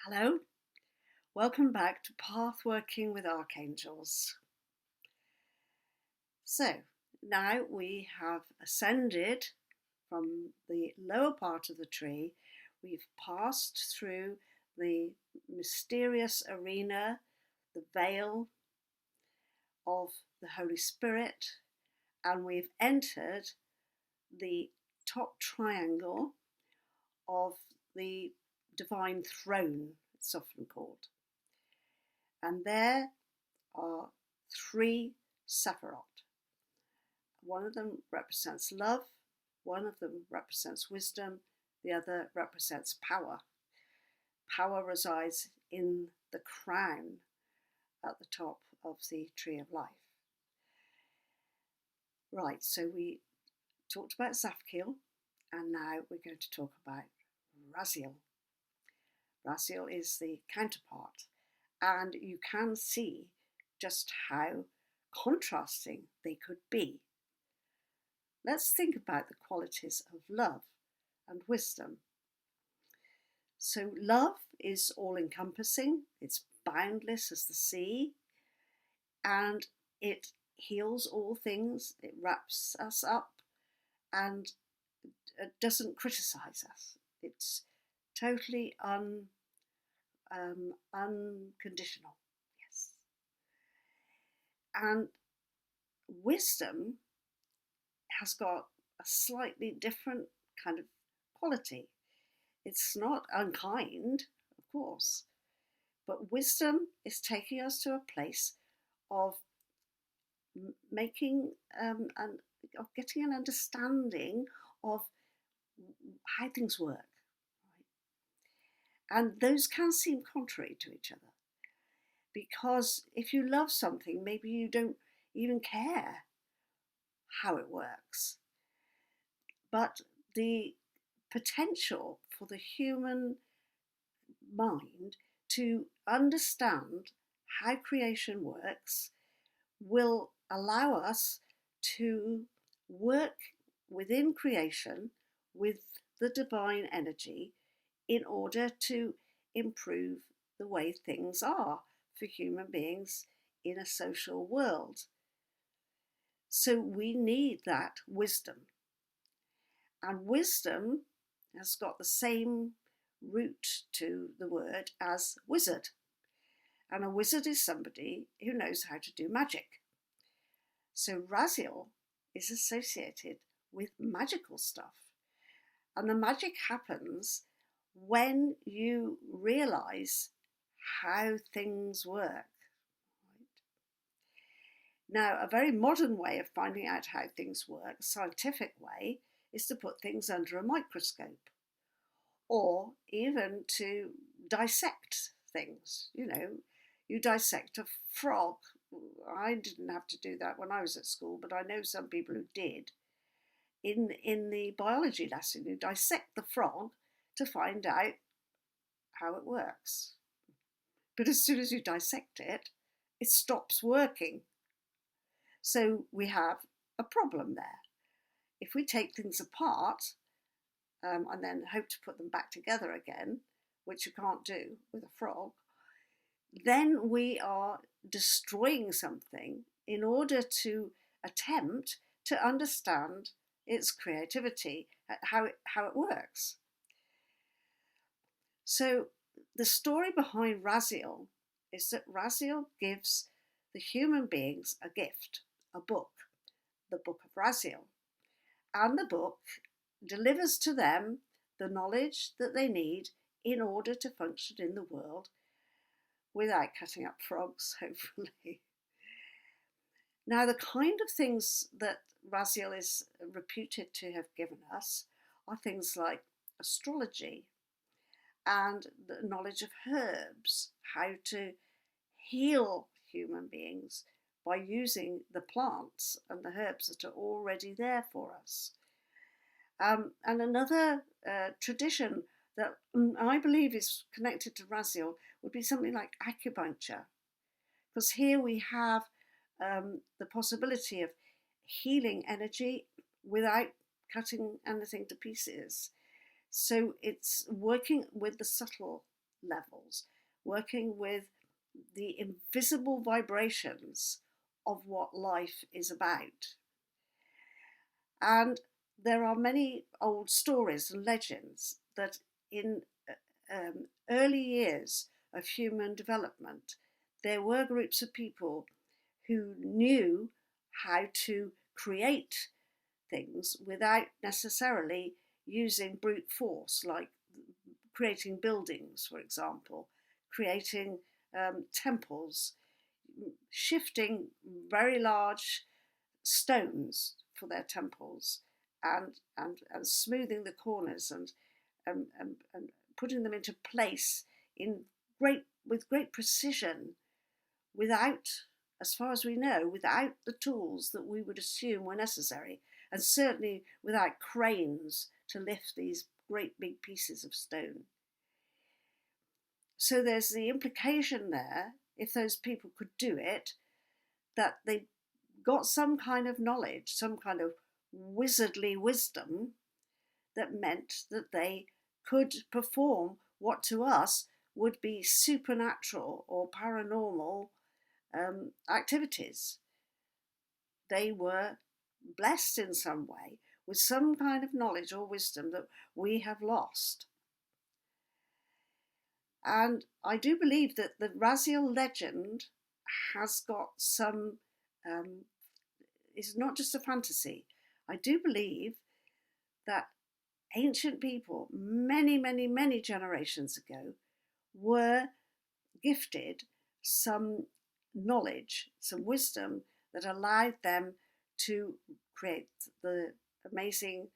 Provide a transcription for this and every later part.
Hello, welcome back to Pathworking with Archangels. So now we have ascended from the lower part of the tree. We've passed through the mysterious arena, the veil of the Holy Spirit, and we've entered the top triangle of the divine throne, it's often called. And there are three sephirot. One of them represents love, one of them represents wisdom, the other represents power. Power resides in the crown at the top of the tree of life. Right, so we talked about Zaphkiel, and now we're going to talk about Raziel. Raziel is the counterpart, and you can see just how contrasting they could be. Let's think about the qualities of love and wisdom. So love is all-encompassing, it's boundless as the sea, and it heals all things, it wraps us up, and it doesn't criticize us. It's totally unconditional, yes. And wisdom has got a slightly different kind of quality. It's not unkind, of course, but wisdom is taking us to a place of making and of getting an understanding of how things work, right? And those can seem contrary to each other, because if you love something, maybe you don't even care how it works. But the potential for the human mind to understand how creation works will allow us to work within creation with the divine energy in order to improve the way things are for human beings in a social world. So we need that wisdom. And wisdom has got the same root to the word as wizard. And a wizard is somebody who knows how to do magic. So Raziel is associated with magical stuff. And the magic happens when you realize how things work. Now, a very modern way of finding out how things work, a scientific way, is to put things under a microscope, or even to dissect things. You dissect a frog. I didn't have to do that when I was at school, but I know some people who did. In the biology lesson, you dissect the frog to find out how it works. But as soon as you dissect it, it stops working. So we have a problem there. If we take things apart and then hope to put them back together again, which you can't do with a frog, then we are destroying something in order to attempt to understand its creativity, how it works. So the story behind Raziel is that Raziel gives the human beings a gift, a book, the Book of Raziel. And the book delivers to them the knowledge that they need in order to function in the world without cutting up frogs, hopefully. Now, the kind of things that Raziel is reputed to have given us are things like astrology and the knowledge of herbs, how to heal human beings by using the plants and the herbs that are already there for us. And another tradition that I believe is connected to Raziel would be something like acupuncture, because here we have the possibility of healing energy without cutting anything to pieces. So it's working with the subtle levels, working with the invisible vibrations of what life is about. And there are many old stories and legends that in early years of human development, there were groups of people who knew how to create things without necessarily using brute force, like creating buildings, for example, creating temples, shifting very large stones for their temples, and smoothing the corners and putting them into place with great precision, without, as far as we know, without the tools that we would assume were necessary, and certainly without cranes to lift these great big pieces of stone. So there's the implication there, if those people could do it, that they got some kind of knowledge, some kind of wizardly wisdom that meant that they could perform what to us would be supernatural or paranormal activities. They were blessed in some way with some kind of knowledge or wisdom that we have lost. And I do believe that the Raziel legend has got some, it's not just a fantasy. I do believe that ancient people, many, many, many generations ago, were gifted some knowledge, some wisdom that allowed them to create the amazing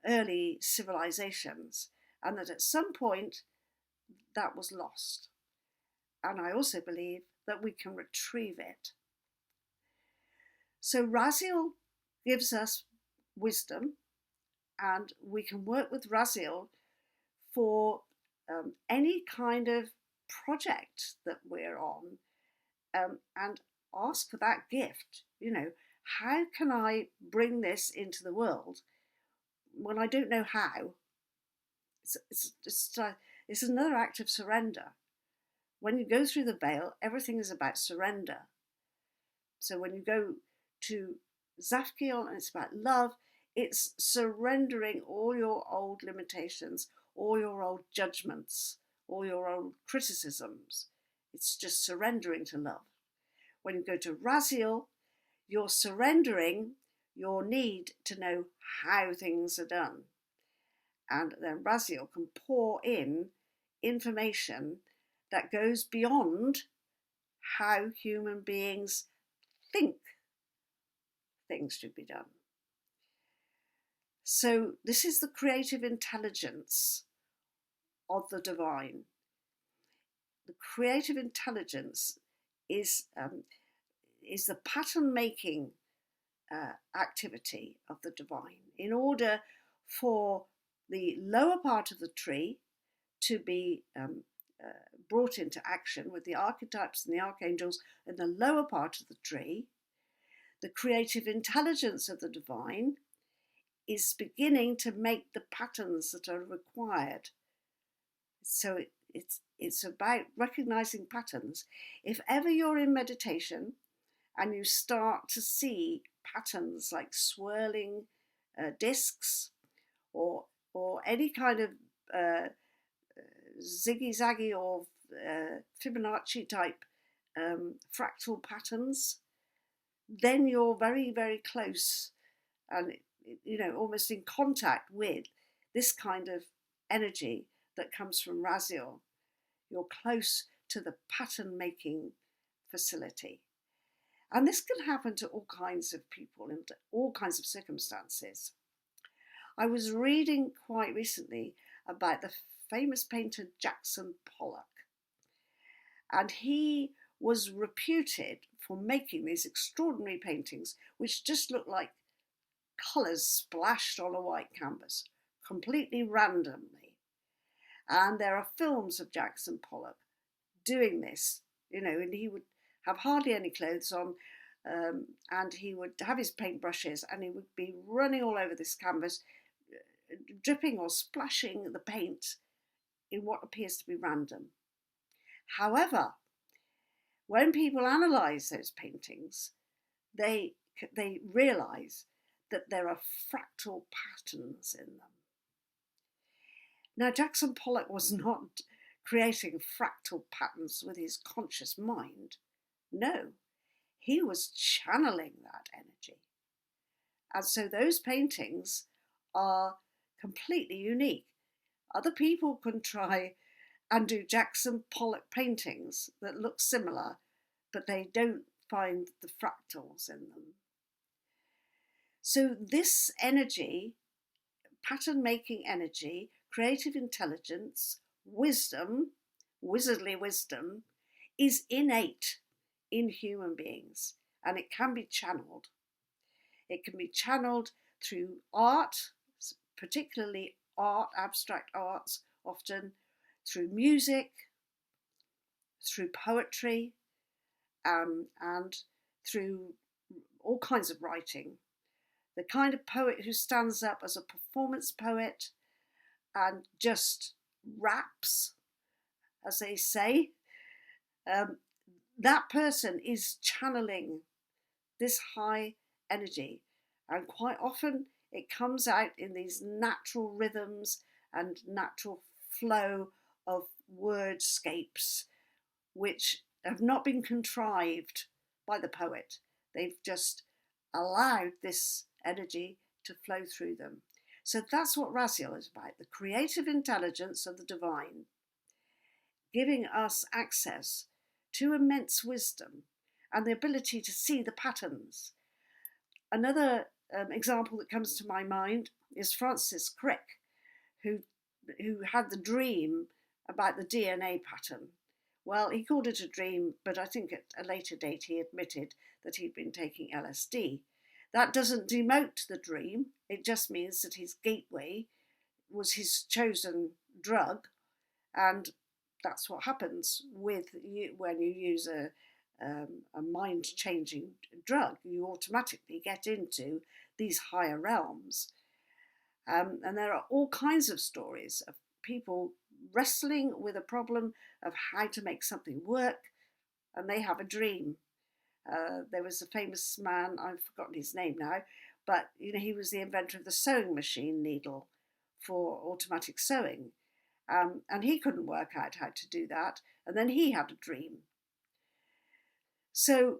early civilizations, and that at some point that was lost. And I also believe that we can retrieve it. So Raziel gives us wisdom, and we can work with Raziel for any kind of project that we're on, and ask for that gift. You know, how can I bring this into the world when I don't know how? It's another act of surrender. When you go through the veil, everything is about surrender. So when you go to Zaphkiel and it's about love, it's surrendering all your old limitations, all your old judgments, all your old criticisms. It's just surrendering to love. When you go to Raziel, you're surrendering your need to know how things are done. And then Raziel can pour in information that goes beyond how human beings think things should be done. So this is the creative intelligence of the divine. The creative intelligence is the pattern-making activity of the divine, in order for the lower part of the tree to be brought into action with the archetypes and the archangels in the lower part of the tree. The creative intelligence of the divine is beginning to make the patterns that are required. So it's about recognizing patterns. If ever you're in meditation and you start to see patterns like swirling discs, or any kind of ziggy-zaggy or Fibonacci type fractal patterns, then you're very, very close and, you know, almost in contact with this kind of energy that comes from Raziel. You're close to the pattern making facility. And this can happen to all kinds of people in all kinds of circumstances. I was reading quite recently about the famous painter Jackson Pollock, and he was reputed for making these extraordinary paintings which just look like colours splashed on a white canvas, completely randomly. And there are films of Jackson Pollock doing this, you know, and he would have hardly any clothes on, and he would have his paintbrushes and he would be running all over this canvas, dripping or splashing the paint in what appears to be random. However, when people analyse those paintings, they realise that there are fractal patterns in them. Now, Jackson Pollock was not creating fractal patterns with his conscious mind. No, he was channeling that energy. And so those paintings are completely unique. Other people can try and do Jackson Pollock paintings that look similar, but they don't find the fractals in them. So this energy, pattern making energy, creative intelligence, wisdom, wizardly wisdom, is innate in human beings, and it can be channeled. It can be channeled through art, particularly art, abstract arts, often through music, through poetry, and through all kinds of writing. The kind of poet who stands up as a performance poet and just raps, as they say, that person is channeling this high energy, and quite often it comes out in these natural rhythms and natural flow of wordscapes which have not been contrived by the poet. They've just allowed this energy to flow through them. So that's what Raziel is about, the creative intelligence of the divine, giving us access to immense wisdom and the ability to see the patterns. Another example that comes to my mind is Francis Crick, who had the dream about the DNA pattern. Well, he called it a dream, but I think at a later date he admitted that he'd been taking LSD. That doesn't demote the dream, it just means that his gateway was his chosen drug, and that's what happens with you when you use a mind-changing drug. You automatically get into these higher realms. And there are all kinds of stories of people wrestling with a problem of how to make something work, and they have a dream. There was a famous man, I've forgotten his name now, but he was the inventor of the sewing machine needle for automatic sewing. And he couldn't work out how to do that, and then he had a dream. So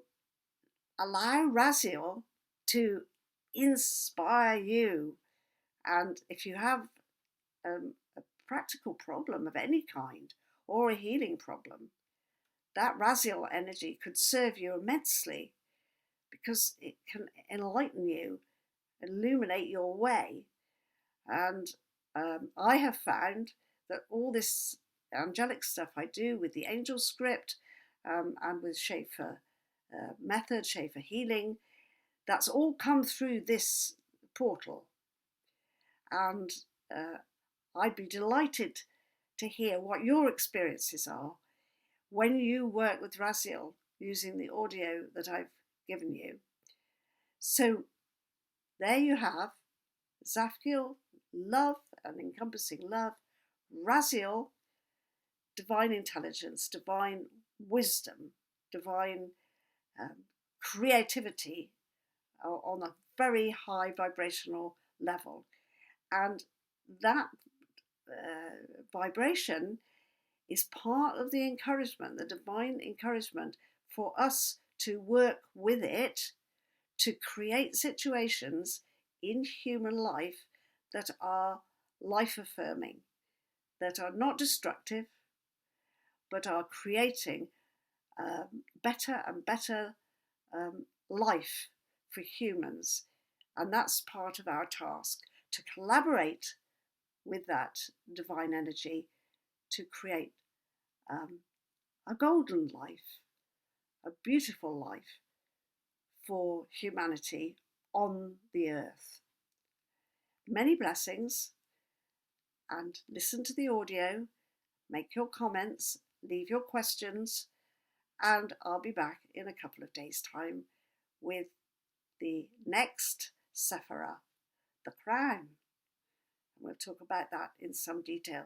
allow Raziel to inspire you, and if you have a practical problem of any kind or a healing problem, that Raziel energy could serve you immensely, because it can enlighten you, illuminate your way. And I have found that all this angelic stuff I do with the angel script and with Schaefer method, Schaefer healing, that's all come through this portal. And I'd be delighted to hear what your experiences are when you work with Raziel using the audio that I've given you. So there you have Zaphkiel, love and encompassing love, Raziel, divine intelligence, divine wisdom, divine creativity on a very high vibrational level. And that vibration is part of the encouragement, the divine encouragement for us to work with it to create situations in human life that are life affirming, that are not destructive, but are creating better and better life for humans. And that's part of our task, to collaborate with that divine energy to create a golden life, a beautiful life for humanity on the earth. Many blessings, and listen to the audio, make your comments, leave your questions, and I'll be back in a couple of days' time with the next sephirot, the crown. We'll talk about that in some detail.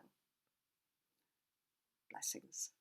Blessings.